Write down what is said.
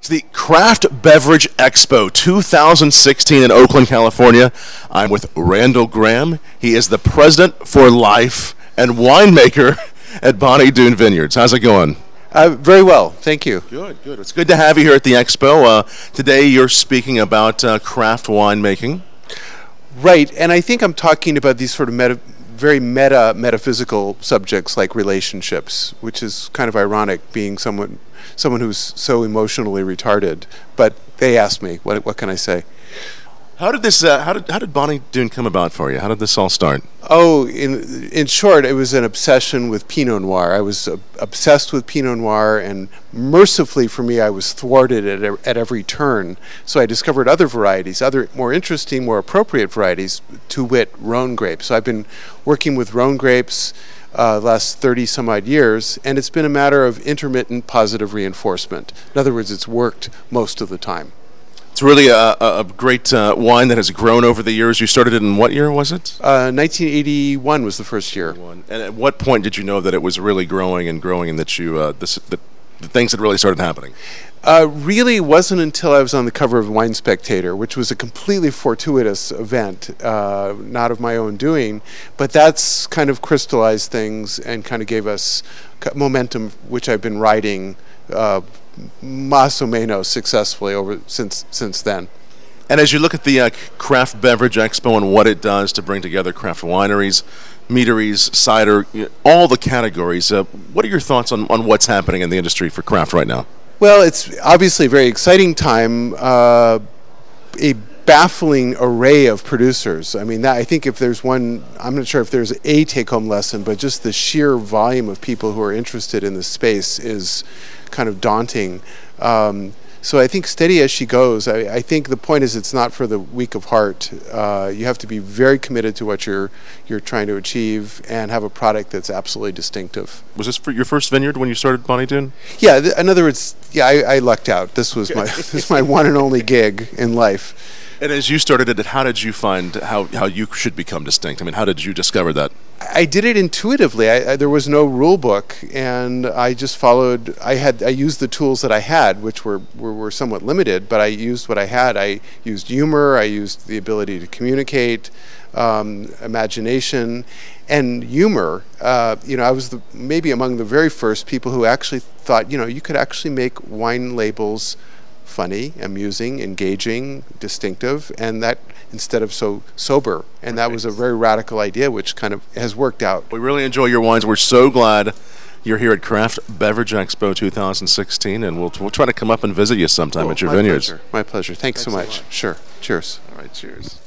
It's the Craft Beverage Expo 2016 in Oakland, California. I'm with Randall Grahm. He is the president for life and winemaker at Bonny Doon Vineyards. How's it going? Very well, thank you. Good, good. It's good to have you here at the Expo. Today you're speaking about craft winemaking. Right, and I think I'm talking about these sort of very metaphysical subjects like relationships, which is kind of ironic, being someone who's so emotionally retarded. But they asked me, what can I say? How did this? How did Bonny Doon come about for you? How did this all start? Oh, in short, it was an obsession with Pinot Noir. I was obsessed with Pinot Noir, and mercifully for me, I was thwarted at every turn. So I discovered other varieties, other more interesting, more appropriate varieties, to wit, Rhone grapes. So I've been working with Rhone grapes last 30 some odd years, and it's been a matter of intermittent positive reinforcement. In other words, it's worked most of the time. It's really a great wine that has grown over the years. You started it in what year was it? 1981 was the first year. And at what point did you know that it was really growing and that you the things had really started happening? Really wasn't until I was on the cover of Wine Spectator, which was a completely fortuitous event, not of my own doing, but that's kind of crystallized things and kind of gave us momentum, which I've been riding más o menos successfully since then. And as you look at the Craft Beverage Expo and what it does to bring together craft wineries, meaderies, cider, all the categories, what are your thoughts on what's happening in the industry for craft right now? Well, it's obviously a very exciting time, a baffling array of producers. I mean, I think if there's one, I'm not sure if there's a take-home lesson, but just the sheer volume of people who are interested in this space is kind of daunting. So I think steady as she goes. I think the point is it's not for the weak of heart. You have to be very committed to what you're trying to achieve and have a product that's absolutely distinctive. Was this for your first vineyard when you started Bonny Doon? Yeah, in other words, yeah, I lucked out. This was my one and only gig in life. And as you started it, how did you find how you should become distinct? I mean, how did you discover that? I did it intuitively. There was no rule book, and I just followed. I used the tools that I had, which were somewhat limited, but I used what I had. I used humor. I used the ability to communicate, imagination, and humor. I was maybe among the very first people who actually thought, you could actually make wine labels funny, amusing, engaging, distinctive, and that instead of so sober. And that was a very radical idea, which kind of has worked out. We really enjoy your wines. We're so glad you're here at Craft Beverage Expo 2016, and we'll try to come up and visit you sometime at your vineyards. My pleasure. Thanks so much. Sure. Cheers. All right, cheers.